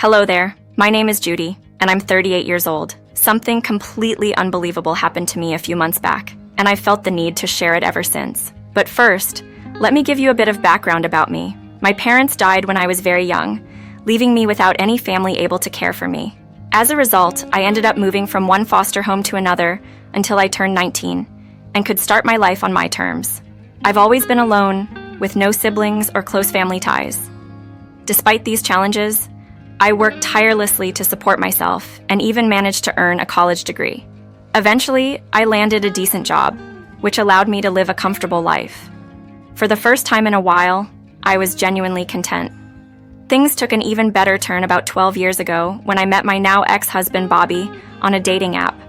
Hello there, my name is Judy, and I'm 38 years old. Something completely unbelievable happened to me a few months back, and I felt the need to share it ever since. But first, let me give you a bit of background about me. My parents died when I was very young, leaving me without any family able to care for me. As a result, I ended up moving from one foster home to another until I turned 19 and could start my life on my terms. I've always been alone, with no siblings or close family ties. Despite these challenges, I worked tirelessly to support myself and even managed to earn a college degree. Eventually, I landed a decent job, which allowed me to live a comfortable life. For the first time in a while, I was genuinely content. Things took an even better turn about 12 years ago when I met my now ex-husband Bobby on a dating app.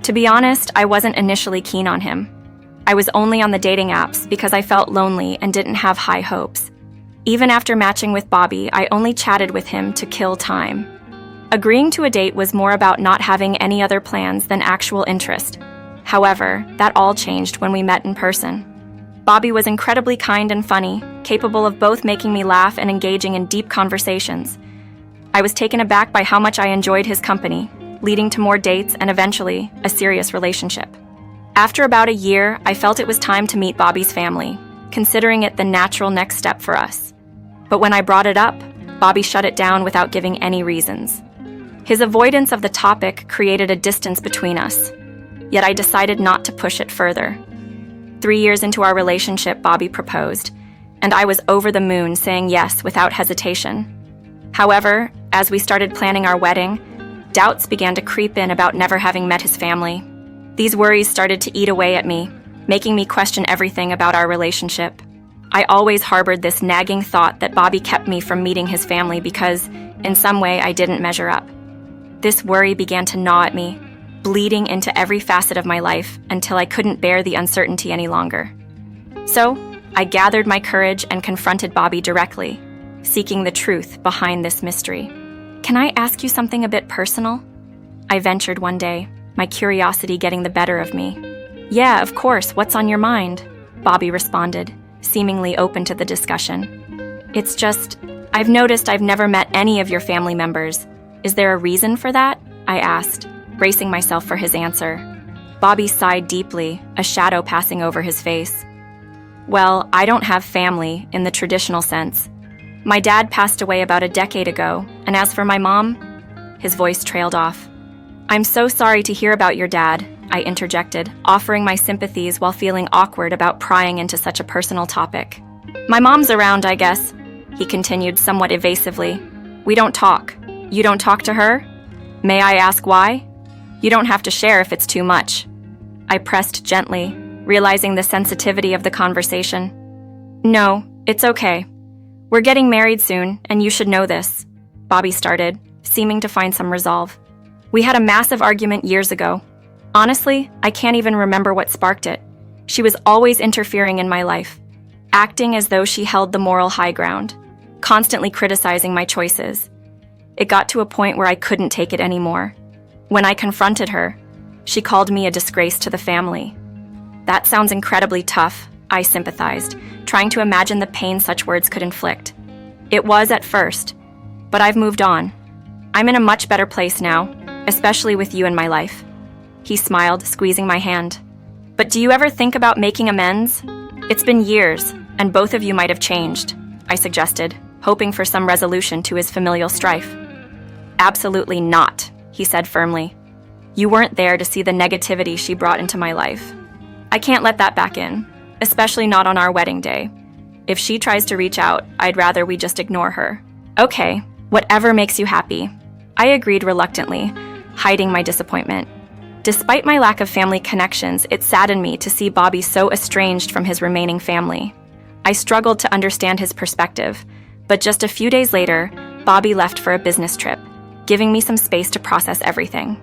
To be honest, I wasn't initially keen on him. I was only on the dating apps because I felt lonely and didn't have high hopes. Even after matching with Bobby, I only chatted with him to kill time. Agreeing to a date was more about not having any other plans than actual interest. However, that all changed when we met in person. Bobby was incredibly kind and funny, capable of both making me laugh and engaging in deep conversations. I was taken aback by how much I enjoyed his company, leading to more dates and eventually a serious relationship. After about a year, I felt it was time to meet Bobby's family, considering it the natural next step for us. But when I brought it up, Bobby shut it down without giving any reasons. His avoidance of the topic created a distance between us, yet I decided not to push it further. 3 years into our relationship, Bobby proposed, and I was over the moon saying yes without hesitation. However, as we started planning our wedding, doubts began to creep in about never having met his family. These worries started to eat away at me, making me question everything about our relationship. I always harbored this nagging thought that Bobby kept me from meeting his family because, in some way, I didn't measure up. This worry began to gnaw at me, bleeding into every facet of my life until I couldn't bear the uncertainty any longer. So, I gathered my courage and confronted Bobby directly, seeking the truth behind this mystery. "Can I ask you something a bit personal?" I ventured one day, my curiosity getting the better of me. "Yeah, of course, what's on your mind?" Bobby responded, seemingly open to the discussion. "It's just, I've noticed I've never met any of your family members. Is there a reason for that?" I asked, bracing myself for his answer. Bobby sighed deeply, a shadow passing over his face. "Well, I don't have family in the traditional sense. My dad passed away about a decade ago, and as for my mom," his voice trailed off. "I'm so sorry to hear about your dad," I interjected, offering my sympathies while feeling awkward about prying into such a personal topic. "My mom's around, I guess," he continued somewhat evasively. "We don't talk. You don't talk to her? May I ask why? You don't have to share if it's too much." I pressed gently, realizing the sensitivity of the conversation. "No, it's okay. We're getting married soon, and you should know this," Bobby started, seeming to find some resolve. "We had a massive argument years ago. Honestly, I can't even remember what sparked it. She was always interfering in my life, acting as though she held the moral high ground, constantly criticizing my choices. It got to a point where I couldn't take it anymore. When I confronted her, she called me a disgrace to the family." "That sounds incredibly tough," I sympathized, trying to imagine the pain such words could inflict. "It was at first, but I've moved on. I'm in a much better place now, especially with you in my life." He smiled, squeezing my hand. "But do you ever think about making amends? It's been years, and both of you might have changed," I suggested, hoping for some resolution to his familial strife. "Absolutely not," he said firmly. "You weren't there to see the negativity she brought into my life. I can't let that back in, especially not on our wedding day. If she tries to reach out, I'd rather we just ignore her." "Okay, whatever makes you happy," I agreed reluctantly, hiding my disappointment. Despite my lack of family connections, it saddened me to see Bobby so estranged from his remaining family. I struggled to understand his perspective, but just a few days later, Bobby left for a business trip, giving me some space to process everything.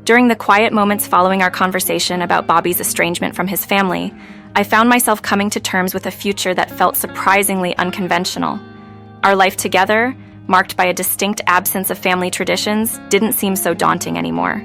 During the quiet moments following our conversation about Bobby's estrangement from his family, I found myself coming to terms with a future that felt surprisingly unconventional. Our life together, marked by a distinct absence of family traditions, didn't seem so daunting anymore.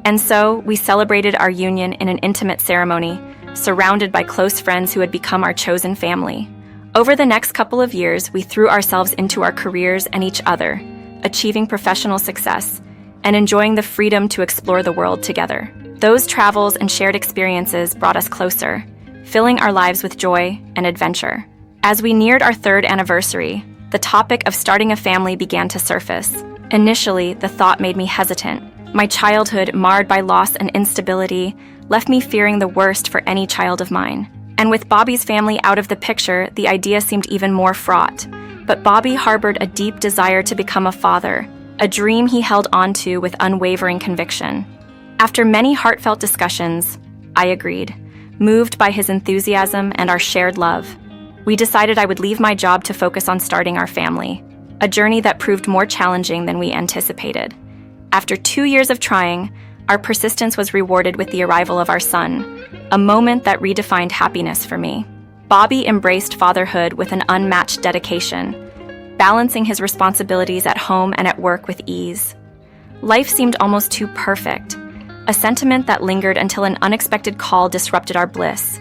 And so, we celebrated our union in an intimate ceremony, surrounded by close friends who had become our chosen family. Over the next couple of years, we threw ourselves into our careers and each other, achieving professional success, and enjoying the freedom to explore the world together. Those travels and shared experiences brought us closer, filling our lives with joy and adventure. As we neared our 3rd anniversary, the topic of starting a family began to surface. Initially, the thought made me hesitant. My childhood, marred by loss and instability, left me fearing the worst for any child of mine. And with Bobby's family out of the picture, the idea seemed even more fraught. But Bobby harbored a deep desire to become a father, a dream he held onto with unwavering conviction. After many heartfelt discussions, I agreed, moved by his enthusiasm and our shared love. We decided I would leave my job to focus on starting our family, a journey that proved more challenging than we anticipated. After 2 years of trying, our persistence was rewarded with the arrival of our son, a moment that redefined happiness for me. Bobby embraced fatherhood with an unmatched dedication, balancing his responsibilities at home and at work with ease. Life seemed almost too perfect, a sentiment that lingered until an unexpected call disrupted our bliss.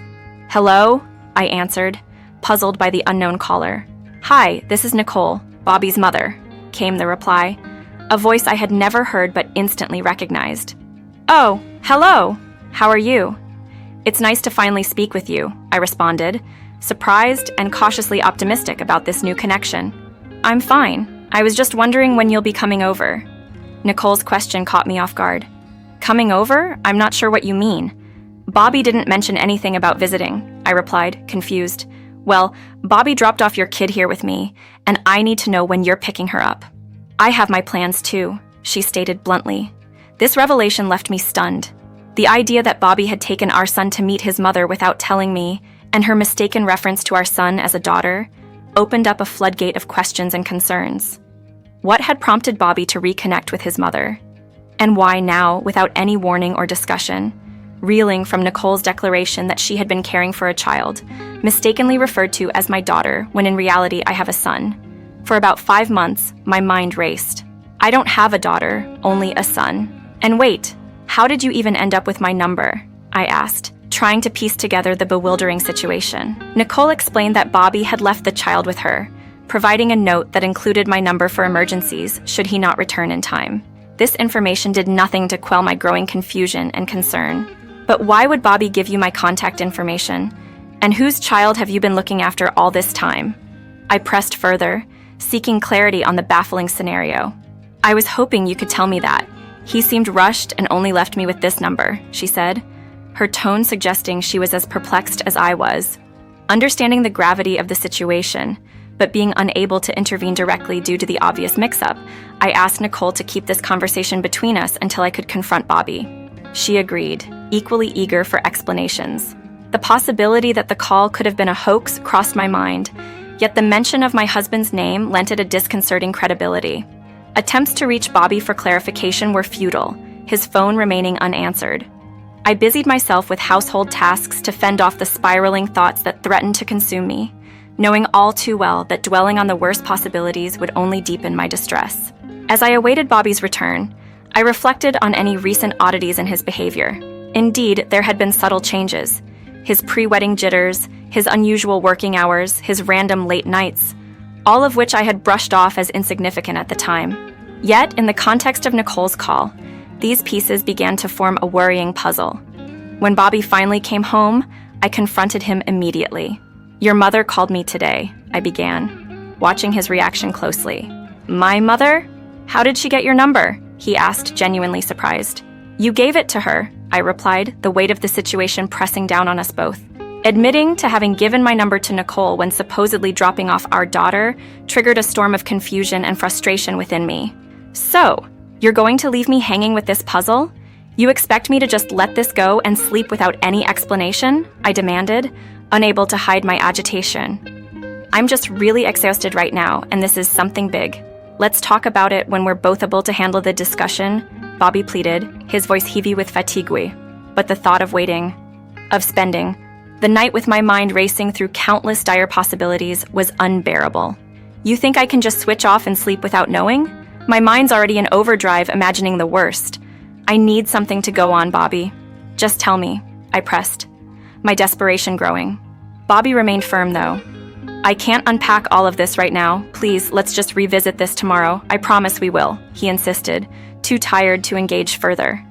"Hello?" I answered, puzzled by the unknown caller. "Hi, this is Nicole, Bobby's mother," came the reply, a voice I had never heard but instantly recognized. "Oh, hello! How are you?" "It's nice to finally speak with you," I responded, surprised and cautiously optimistic about this new connection. "I'm fine. I was just wondering when you'll be coming over." Nicole's question caught me off guard. "Coming over? I'm not sure what you mean." "Bobby didn't mention anything about visiting," I replied, confused. "Well, Bobby dropped off your kid here with me, and I need to know when you're picking her up." "I have my plans too," she stated bluntly. This revelation left me stunned. The idea that Bobby had taken our son to meet his mother without telling me, and her mistaken reference to our son as a daughter, opened up a floodgate of questions and concerns. What had prompted Bobby to reconnect with his mother? And why now, without any warning or discussion? Reeling from Nicole's declaration that she had been caring for a child, mistakenly referred to as my daughter when in reality I have a son. For about 5 months, my mind raced. I don't have a daughter, only a son. And wait, how did you even end up with my number? I asked, trying to piece together the bewildering situation. Nicole explained that Bobby had left the child with her, providing a note that included my number for emergencies should he not return in time. This information did nothing to quell my growing confusion and concern. But why would Bobby give you my contact information? And whose child have you been looking after all this time? I pressed further, seeking clarity on the baffling scenario. "I was hoping you could tell me that. He seemed rushed and only left me with this number," she said, her tone suggesting she was as perplexed as I was. Understanding the gravity of the situation, but being unable to intervene directly due to the obvious mix-up, I asked Nicole to keep this conversation between us until I could confront Bobby. She agreed, equally eager for explanations. The possibility that the call could have been a hoax crossed my mind, yet the mention of my husband's name lent it a disconcerting credibility. Attempts to reach Bobby for clarification were futile, his phone remaining unanswered. I busied myself with household tasks to fend off the spiraling thoughts that threatened to consume me, knowing all too well that dwelling on the worst possibilities would only deepen my distress. As I awaited Bobby's return, I reflected on any recent oddities in his behavior. Indeed, there had been subtle changes. His pre-wedding jitters, his unusual working hours, his random late nights, all of which I had brushed off as insignificant at the time. Yet, in the context of Nicole's call, these pieces began to form a worrying puzzle. When Bobby finally came home, I confronted him immediately. "Your mother called me today," I began, watching his reaction closely. "My mother? How did she get your number?" he asked, genuinely surprised. "You gave it to her," I replied, the weight of the situation pressing down on us both. Admitting to having given my number to Nicole when supposedly dropping off our daughter triggered a storm of confusion and frustration within me. "So, you're going to leave me hanging with this puzzle? You expect me to just let this go and sleep without any explanation?" I demanded, unable to hide my agitation. "I'm just really exhausted right now, and this is something big. Let's talk about it when we're both able to handle the discussion," Bobby pleaded, his voice heavy with fatigue. But the thought of waiting, of spending, the night with my mind racing through countless dire possibilities was unbearable. "You think I can just switch off and sleep without knowing? My mind's already in overdrive imagining the worst. I need something to go on, Bobby. Just tell me," I pressed, my desperation growing. Bobby remained firm though. I can't unpack all of this right now. Please, let's just revisit this tomorrow. I promise we will, he insisted, too tired to engage further.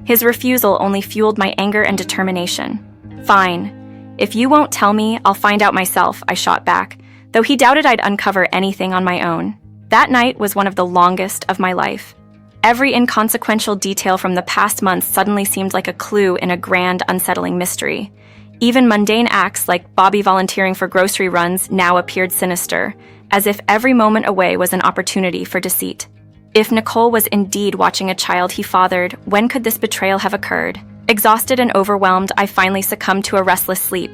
His refusal only fueled my anger and determination. Fine. If you won't tell me, I'll find out myself, I shot back, though he doubted I'd uncover anything on my own. That night was one of the longest of my life. Every inconsequential detail from the past months suddenly seemed like a clue in a grand, unsettling mystery. Even mundane acts like Bobby volunteering for grocery runs now appeared sinister, as if every moment away was an opportunity for deceit. If Nicole was indeed watching a child he fathered, when could this betrayal have occurred? Exhausted and overwhelmed, I finally succumbed to a restless sleep,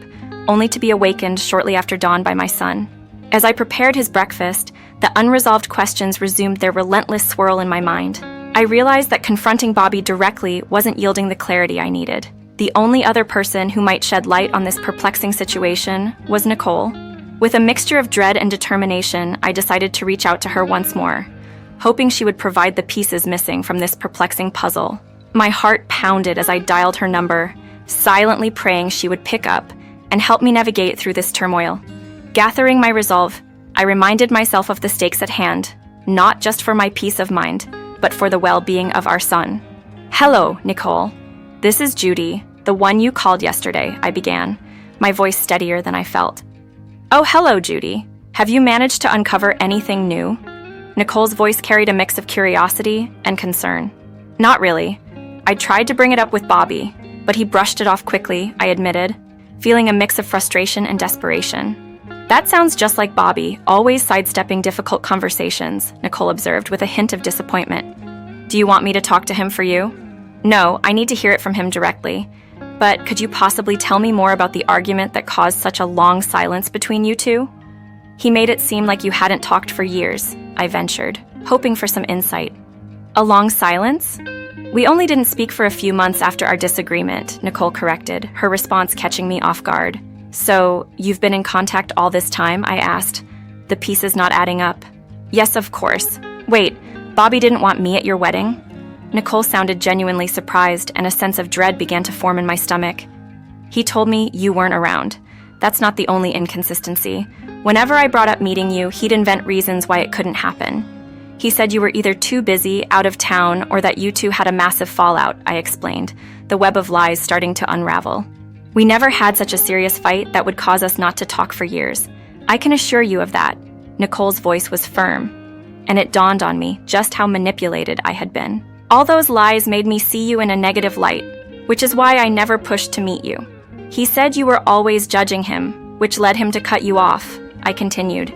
only to be awakened shortly after dawn by my son. As I prepared his breakfast, the unresolved questions resumed their relentless swirl in my mind. I realized that confronting Bobby directly wasn't yielding the clarity I needed. The only other person who might shed light on this perplexing situation was Nicole. With a mixture of dread and determination, I decided to reach out to her once more, hoping she would provide the pieces missing from this perplexing puzzle. My heart pounded as I dialed her number, silently praying she would pick up and help me navigate through this turmoil. Gathering my resolve, I reminded myself of the stakes at hand, not just for my peace of mind, but for the well-being of our son. "Hello, Nicole. This is Judy, the one you called yesterday," I began, my voice steadier than I felt. "Oh, hello, Judy. Have you managed to uncover anything new?" Nicole's voice carried a mix of curiosity and concern. "Not really. I tried to bring it up with Bobby, but he brushed it off quickly," I admitted, feeling a mix of frustration and desperation. "That sounds just like Bobby, always sidestepping difficult conversations," Nicole observed with a hint of disappointment. "Do you want me to talk to him for you?" "No, I need to hear it from him directly. But could you possibly tell me more about the argument that caused such a long silence between you two?" "He made it seem like you hadn't talked for years," I ventured, hoping for some insight. "A long silence?" "We only didn't speak for a few months after our disagreement," Nicole corrected, her response catching me off guard. "So, you've been in contact all this time?" I asked, the pieces not adding up. "Yes, of course. Wait, Bobby didn't want me at your wedding?" Nicole sounded genuinely surprised, and a sense of dread began to form in my stomach. "He told me you weren't around. That's not the only inconsistency. Whenever I brought up meeting you, he'd invent reasons why it couldn't happen. He said you were either too busy, out of town, or that you two had a massive fallout," I explained, the web of lies starting to unravel. "We never had such a serious fight that would cause us not to talk for years. I can assure you of that." Nicole's voice was firm, and it dawned on me just how manipulated I had been. "All those lies made me see you in a negative light, which is why I never pushed to meet you. He said you were always judging him, which led him to cut you off," I continued,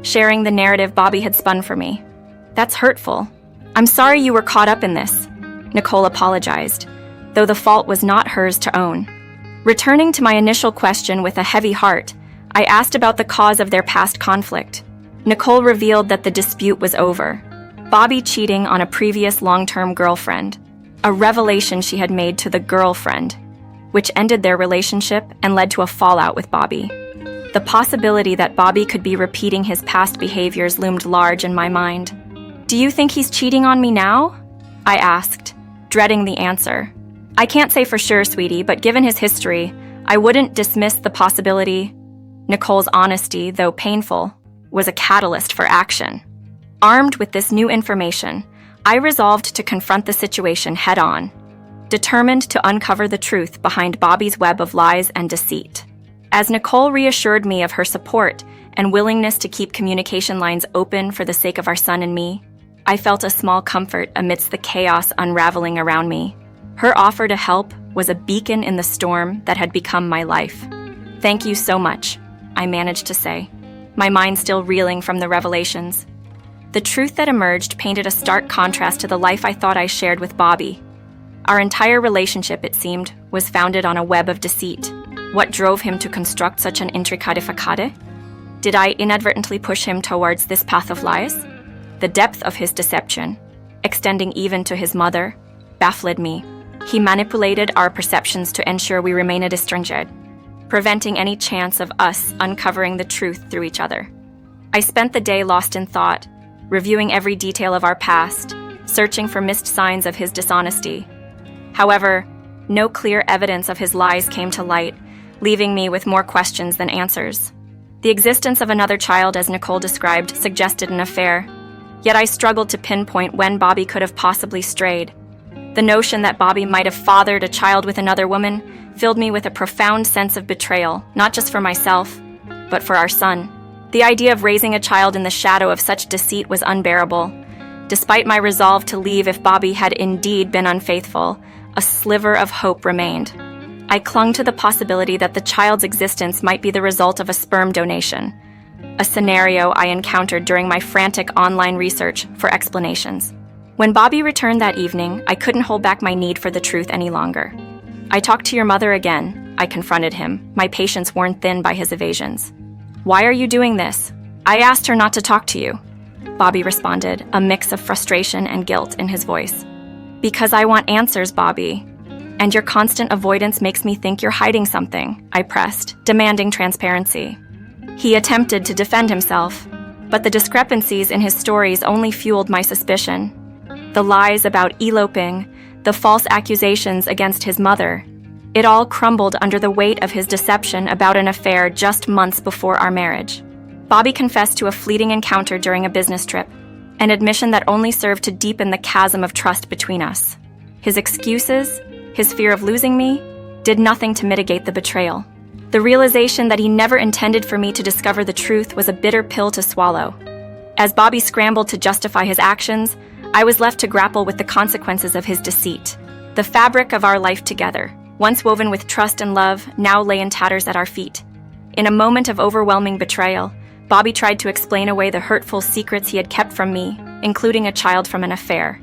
sharing the narrative Bobby had spun for me. "That's hurtful. I'm sorry you were caught up in this," Nicole apologized, though the fault was not hers to own. Returning to my initial question with a heavy heart, I asked about the cause of their past conflict. Nicole revealed that the dispute was over. Bobby cheating on a previous long-term girlfriend, a revelation she had made to the girlfriend, which ended their relationship and led to a fallout with Bobby. The possibility that Bobby could be repeating his past behaviors loomed large in my mind. "Do you think he's cheating on me now?" I asked, dreading the answer. "I can't say for sure, sweetie, but given his history, I wouldn't dismiss the possibility." Nicole's honesty, though painful, was a catalyst for action. Armed with this new information, I resolved to confront the situation head-on, determined to uncover the truth behind Bobby's web of lies and deceit. As Nicole reassured me of her support and willingness to keep communication lines open for the sake of our son and me, I felt a small comfort amidst the chaos unraveling around me. Her offer to help was a beacon in the storm that had become my life. "Thank you so much," I managed to say, my mind still reeling from the revelations. The truth that emerged painted a stark contrast to the life I thought I shared with Bobby. Our entire relationship, it seemed, was founded on a web of deceit. What drove him to construct such an intricate facade? Did I inadvertently push him towards this path of lies? The depth of his deception, extending even to his mother, baffled me. He manipulated our perceptions to ensure we remained estranged, preventing any chance of us uncovering the truth through each other. I spent the day lost in thought, reviewing every detail of our past, searching for missed signs of his dishonesty. However, no clear evidence of his lies came to light, leaving me with more questions than answers. The existence of another child, as Nicole described, suggested an affair. Yet I struggled to pinpoint when Bobby could have possibly strayed. The notion that Bobby might have fathered a child with another woman filled me with a profound sense of betrayal, not just for myself, but for our son. The idea of raising a child in the shadow of such deceit was unbearable. Despite my resolve to leave if Bobby had indeed been unfaithful, a sliver of hope remained. I clung to the possibility that the child's existence might be the result of a sperm donation, a scenario I encountered during my frantic online research for explanations. When Bobby returned that evening, I couldn't hold back my need for the truth any longer. "I talked to your mother again," I confronted him, my patience worn thin by his evasions. "Why are you doing this?" "I asked her not to talk to you," Bobby responded, a mix of frustration and guilt in his voice. "Because I want answers, Bobby. And your constant avoidance makes me think you're hiding something," I pressed, demanding transparency. He attempted to defend himself, but the discrepancies in his stories only fueled my suspicion. The lies about eloping, the false accusations against his mother, it all crumbled under the weight of his deception about an affair just months before our marriage. Bobby confessed to a fleeting encounter during a business trip, an admission that only served to deepen the chasm of trust between us. His excuses, his fear of losing me, did nothing to mitigate the betrayal. The realization that he never intended for me to discover the truth was a bitter pill to swallow. As Bobby scrambled to justify his actions, I was left to grapple with the consequences of his deceit. The fabric of our life together, once woven with trust and love, now lay in tatters at our feet. In a moment of overwhelming betrayal, Bobby tried to explain away the hurtful secrets he had kept from me, including a child from an affair.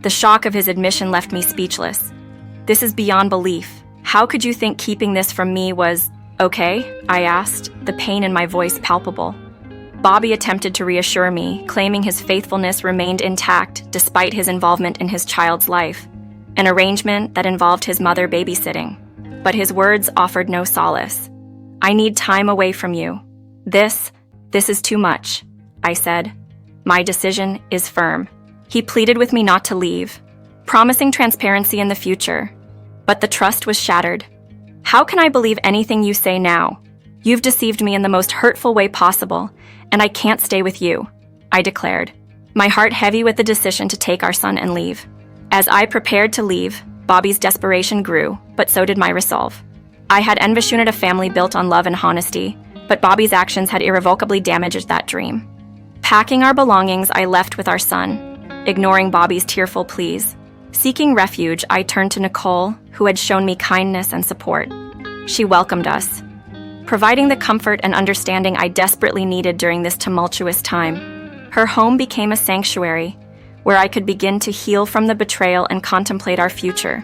The shock of his admission left me speechless. "This is beyond belief. How could you think keeping this from me was okay?" I asked, the pain in my voice palpable. Bobby attempted to reassure me, claiming his faithfulness remained intact despite his involvement in his child's life, an arrangement that involved his mother babysitting. But his words offered no solace. "I need time away from you. This is too much," I said. "My decision is firm." He pleaded with me not to leave, promising transparency in the future. But the trust was shattered. "How can I believe anything you say now? You've deceived me in the most hurtful way possible, and I can't stay with you," I declared, my heart heavy with the decision to take our son and leave. As I prepared to leave, Bobby's desperation grew, but so did my resolve. I had envisioned a family built on love and honesty, but Bobby's actions had irrevocably damaged that dream. Packing our belongings, I left with our son, ignoring Bobby's tearful pleas. Seeking refuge, I turned to Nicole, who had shown me kindness and support. She welcomed us, providing the comfort and understanding I desperately needed during this tumultuous time. Her home became a sanctuary, where I could begin to heal from the betrayal and contemplate our future.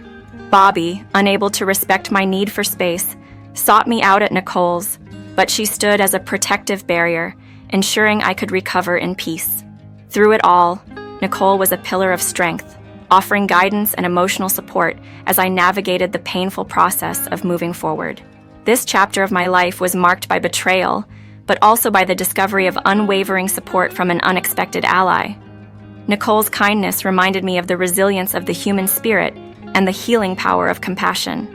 Bobby, unable to respect my need for space, sought me out at Nicole's, but she stood as a protective barrier, ensuring I could recover in peace. Through it all, Nicole was a pillar of strength, offering guidance and emotional support as I navigated the painful process of moving forward. This chapter of my life was marked by betrayal, but also by the discovery of unwavering support from an unexpected ally. Nicole's kindness reminded me of the resilience of the human spirit and the healing power of compassion.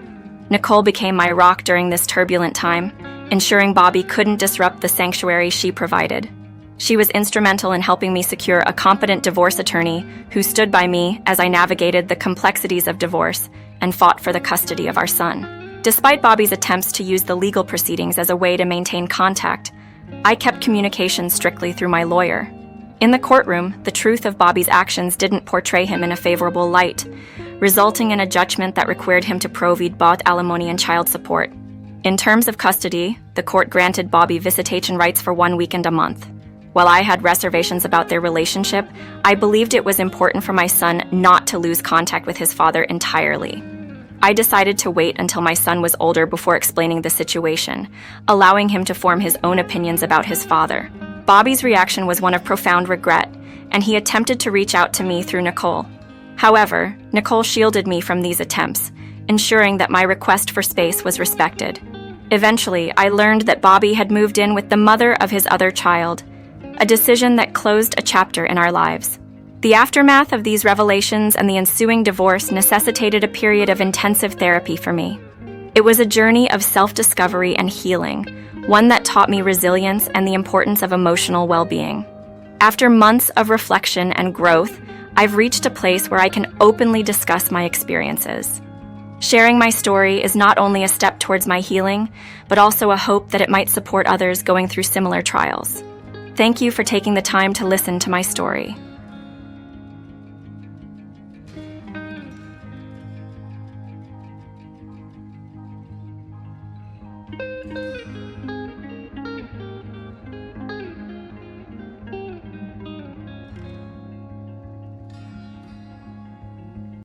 Nicole became my rock during this turbulent time, ensuring Bobby couldn't disrupt the sanctuary she provided. She was instrumental in helping me secure a competent divorce attorney who stood by me as I navigated the complexities of divorce and fought for the custody of our son. Despite Bobby's attempts to use the legal proceedings as a way to maintain contact, I kept communication strictly through my lawyer. In the courtroom, the truth of Bobby's actions didn't portray him in a favorable light, resulting in a judgment that required him to provide both alimony and child support. In terms of custody, the court granted Bobby visitation rights for 1 weekend a month. While I had reservations about their relationship, I believed it was important for my son not to lose contact with his father entirely. I decided to wait until my son was older before explaining the situation, allowing him to form his own opinions about his father. Bobby's reaction was one of profound regret, and he attempted to reach out to me through Nicole. However, Nicole shielded me from these attempts, ensuring that my request for space was respected. Eventually, I learned that Bobby had moved in with the mother of his other child, a decision that closed a chapter in our lives. The aftermath of these revelations and the ensuing divorce necessitated a period of intensive therapy for me. It was a journey of self-discovery and healing, one that taught me resilience and the importance of emotional well-being. After months of reflection and growth, I've reached a place where I can openly discuss my experiences. Sharing my story is not only a step towards my healing, but also a hope that it might support others going through similar trials. Thank you for taking the time to listen to my story.